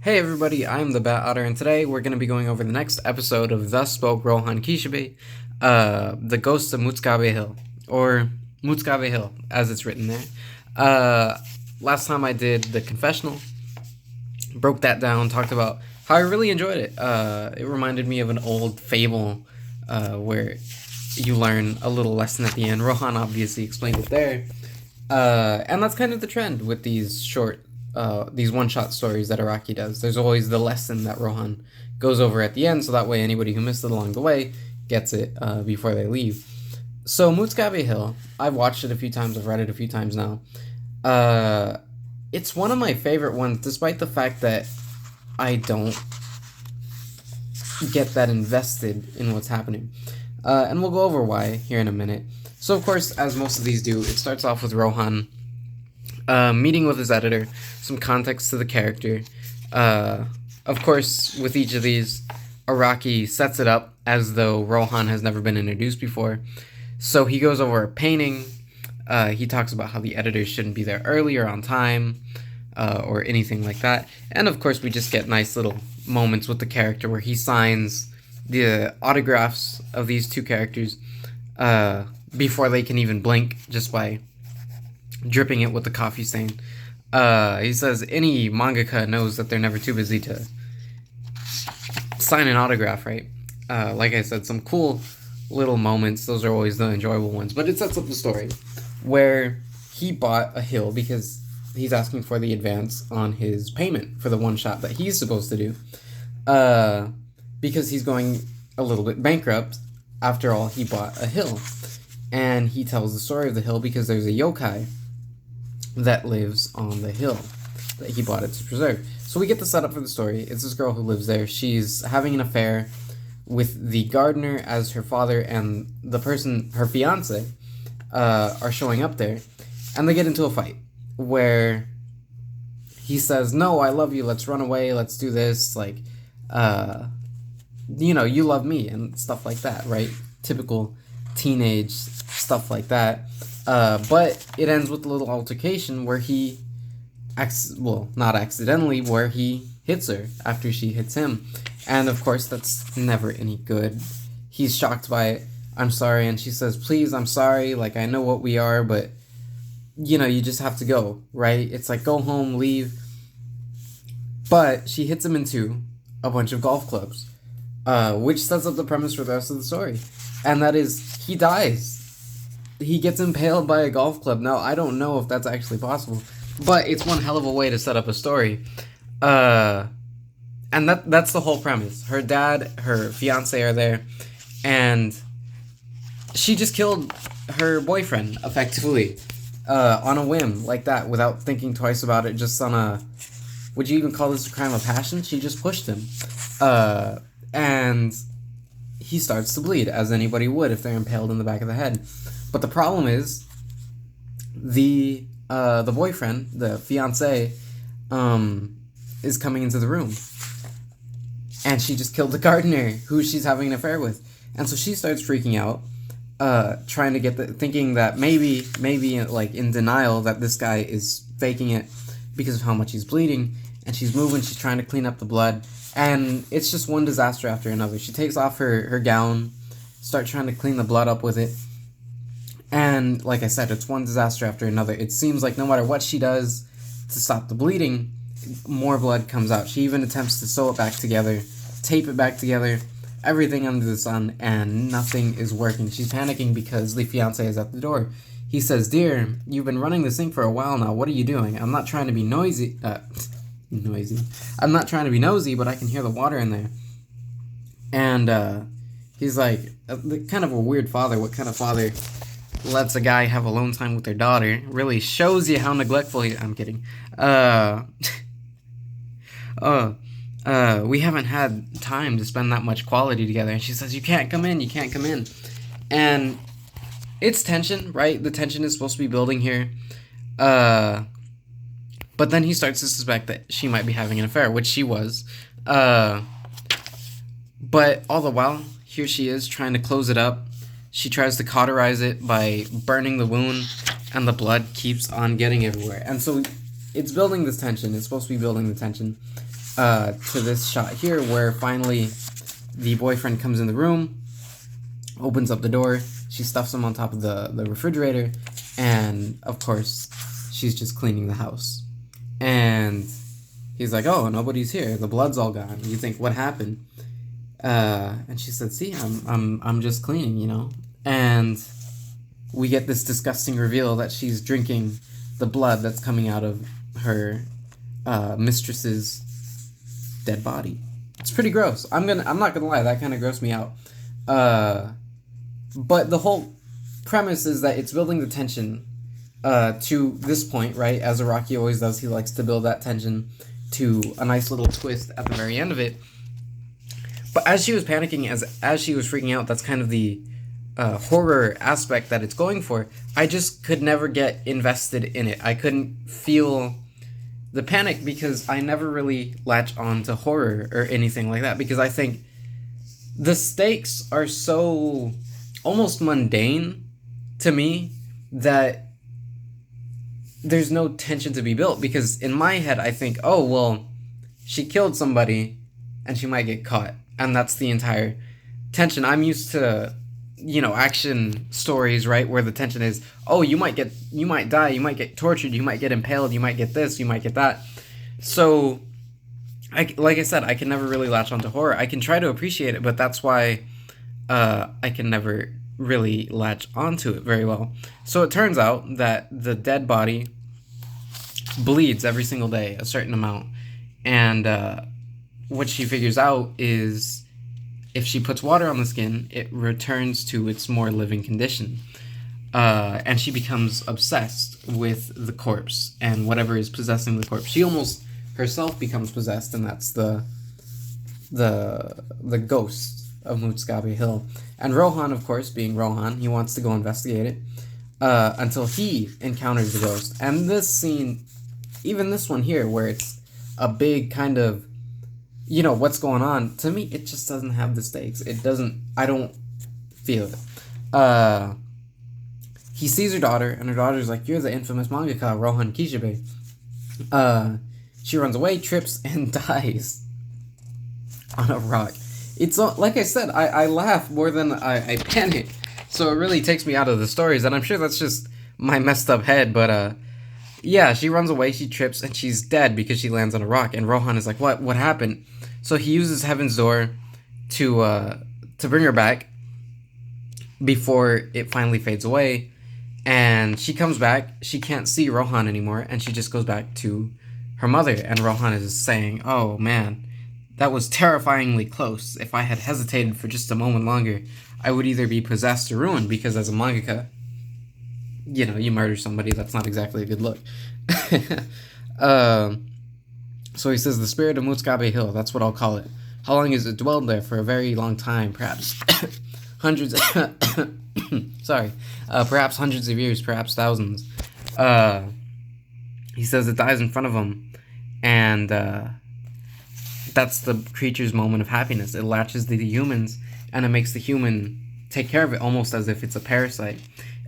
Hey everybody, I'm the Bat Otter, and today we're going to be going over the next episode of Thus Spoke Rohan Kishibe, The Ghost of Mutsukabe Hill, or Mutsukabe Hill, as it's written there. Last time I did the confessional, broke that down, talked about how I really enjoyed it. It reminded me of an old fable where you learn a little lesson at the end. Rohan obviously explained it there. And that's kind of the trend with these these one-shot stories that Araki does. There's always the lesson that Rohan goes over at the end, so that way anybody who missed it along the way gets it before they leave. So Mutsukabe Hill, I've watched it a few times, I've read it a few times now. It's one of my favorite ones, despite the fact that I don't get that invested in what's happening. And we'll go over why here in a minute. So, of course, as most of these do, it starts off with Rohan meeting with his editor, some context to the character. Of course, with each of these, Araki sets it up as though Rohan has never been introduced before. So he goes over a painting. He talks about how the editors shouldn't be there early or on time, or anything like that. And of course, we just get nice little moments with the character where he signs the autographs of these two characters before they can even blink, just by dripping it with the coffee stain. He says any mangaka knows that they're never too busy to sign an autograph, right? Like I said, some cool little moments. Those are always the enjoyable ones. But it sets up the story where he bought a hill because he's asking for the advance on his payment for the one shot that he's supposed to do. Because he's going a little bit bankrupt. After all, he bought a hill. And he tells the story of the hill because there's a yokai that lives on the hill that he bought it to preserve. So we get the setup for the story. It's this girl who lives there. She's having an affair with the gardener as her father, and the person, her fiance, are showing up there. And they get into a fight where he says, "No, I love you. Let's run away. Let's do this. Like, you love me," and stuff like that, right? Typical teenage stuff like that. But it ends with a little altercation where he not accidentally, where he hits her after she hits him. And of course, that's never any good. He's shocked by it. "I'm sorry," and she says, "Please, I'm sorry, like, I know what we are, but, you just have to go, right? It's like, go home, leave." But she hits him into a bunch of golf clubs, which sets up the premise for the rest of the story. And that is, he dies. He gets impaled by a golf club. Now, I don't know if that's actually possible, but it's one hell of a way to set up a story. And that's the whole premise. Her dad, her fiance are there, and she just killed her boyfriend, effectively, on a whim, like that, without thinking twice about it, just on a... Would you even call this a crime of passion? She just pushed him. And he starts to bleed, as anybody would if they're impaled in the back of the head. But the problem is, the boyfriend, the fiance, is coming into the room. And she just killed the gardener, who she's having an affair with. And so she starts freaking out, trying to thinking that maybe, like, in denial that this guy is faking it because of how much he's bleeding. And she's moving, she's trying to clean up the blood. And it's just one disaster after another. She takes off her gown, starts trying to clean the blood up with it. And like I said, it's one disaster after another. It seems like no matter what she does to stop the bleeding, more blood comes out. She even attempts to sew it back together, tape it back together, everything under the sun, and nothing is working. She's panicking because the fiance is at the door. He says, "Dear, you've been running the sink for a while now. What are you doing? I'm not trying to be noisy. I'm not trying to be nosy, but I can hear the water in there." And he's like, kind of a weird father. What kind of father lets a guy have alone time with their daughter? Really shows you how neglectful he... I'm kidding. We haven't had time to spend that much quality together. And she says, you can't come in. And it's tension, right? The tension is supposed to be building here. But then he starts to suspect that she might be having an affair, which she was. But all the while, here she is trying to close it up. She tries to cauterize it by burning the wound, and the blood keeps on getting everywhere. And so it's building this tension. It's supposed to be building the tension. to this shot here where finally the boyfriend comes in the room, opens up the door, she stuffs him on top of the refrigerator, and of course she's just cleaning the house. And he's like, oh, nobody's here, the blood's all gone. You think, what happened? And she said, see, I'm just cleaning, you know. And we get this disgusting reveal that she's drinking the blood that's coming out of her mistress's dead body. It's pretty gross. I'm not gonna lie, that kind of grossed me out. But the whole premise is that it's building the tension to this point, right? As Araki always does, he likes to build that tension to a nice little twist at the very end of it. But as she was panicking, as she was freaking out, that's kind of the horror aspect that it's going for. I just could never get invested in it. I couldn't feel the panic because I never really latch on to horror or anything like that, because I think the stakes are so almost mundane to me that there's no tension to be built, because in my head I think, oh, well, she killed somebody and she might get caught, and that's the entire tension. I'm used to, you know, action stories, right, where the tension is, oh, you might die, you might get tortured, you might get impaled, you might get this, you might get that. So like I said, I can never really latch onto horror. I can try to appreciate it, but that's why I can never really latch onto it very well. So it turns out that the dead body bleeds every single day a certain amount, and what she figures out is if she puts water on the skin, it returns to its more living condition, and she becomes obsessed with the corpse and whatever is possessing the corpse. She almost herself becomes possessed, and that's the ghost of Mutsukabe Hill. And Rohan, of course, being Rohan, he wants to go investigate it until he encounters the ghost. And this scene, even this one here, where it's a big kind of, you know, what's going on, to me, it just doesn't have the stakes. I don't feel it. He sees her daughter, and her daughter's like, you're the infamous mangaka, Rohan Kishibe. She runs away, trips, and dies on a rock. It's like I said, I laugh more than I panic, so it really takes me out of the stories, and I'm sure that's just my messed up head, but yeah, she runs away, she trips, and she's dead because she lands on a rock, and Rohan is like, what happened? So he uses Heaven's Door to bring her back before it finally fades away, and she comes back, she can't see Rohan anymore, and she just goes back to her mother, and Rohan is saying, oh man, that was terrifyingly close. If I had hesitated for just a moment longer, I would either be possessed or ruined, because as a mangaka, you know, you murder somebody, that's not exactly a good look. So he says, the spirit of Mutsukabe Hill, that's what I'll call it. How long has it dwelled there? For a very long time, perhaps hundreds, sorry, perhaps hundreds of years, perhaps thousands. He says it dies in front of him, and that's the creature's moment of happiness. It latches to the humans, and it makes the human take care of it almost as if it's a parasite.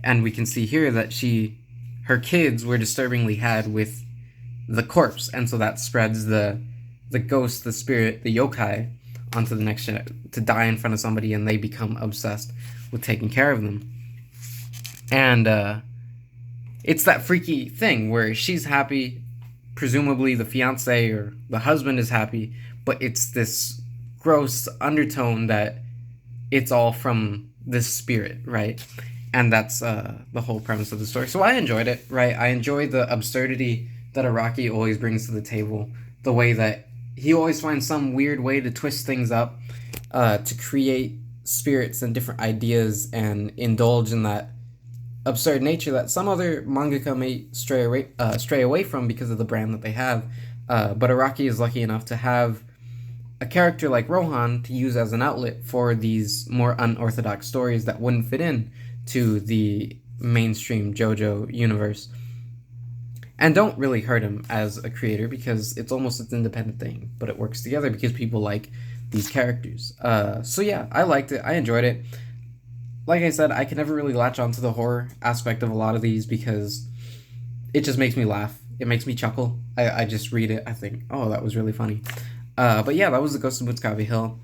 And we can see here that her kids were disturbingly had with the corpse, and so that spreads the ghost, the spirit, the yokai onto the next to die in front of somebody, and they become obsessed with taking care of them. And it's that freaky thing where she's happy, presumably the fiance or the husband is happy, but it's this gross undertone that it's all from this spirit, right? And that's the whole premise of the story. So I enjoyed it, right? I enjoy the absurdity that Araki always brings to the table, the way that he always finds some weird way to twist things up, to create spirits and different ideas and indulge in that absurd nature that some other mangaka may stray away from because of the brand that they have. But Araki is lucky enough to have a character like Rohan to use as an outlet for these more unorthodox stories that wouldn't fit in to the mainstream JoJo universe, and don't really hurt him as a creator because it's almost an independent thing, but it works together because people like these characters. So yeah, I liked it. I enjoyed it. Like I said, I can never really latch onto the horror aspect of a lot of these because it just makes me laugh. It makes me chuckle. I just read it. I think, oh, that was really funny. But yeah, that was the Ghost of Mutsukabe Hill.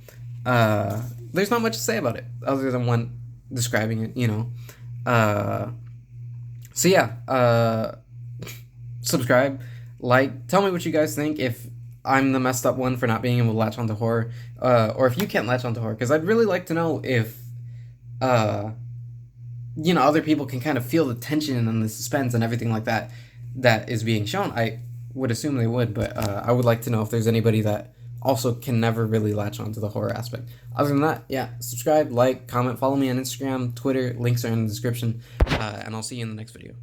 There's not much to say about it other than one describing it, you know. So yeah, subscribe, like, tell me what you guys think, if I'm the messed up one for not being able to latch onto horror, or if you can't latch onto horror, because I'd really like to know if, you know, other people can kind of feel the tension and the suspense and everything like that that is being shown. I would assume they would, but I would like to know if there's anybody that also can never really latch onto the horror aspect. Other than that, yeah, subscribe, like, comment, follow me on Instagram, Twitter, links are in the description, and I'll see you in the next video.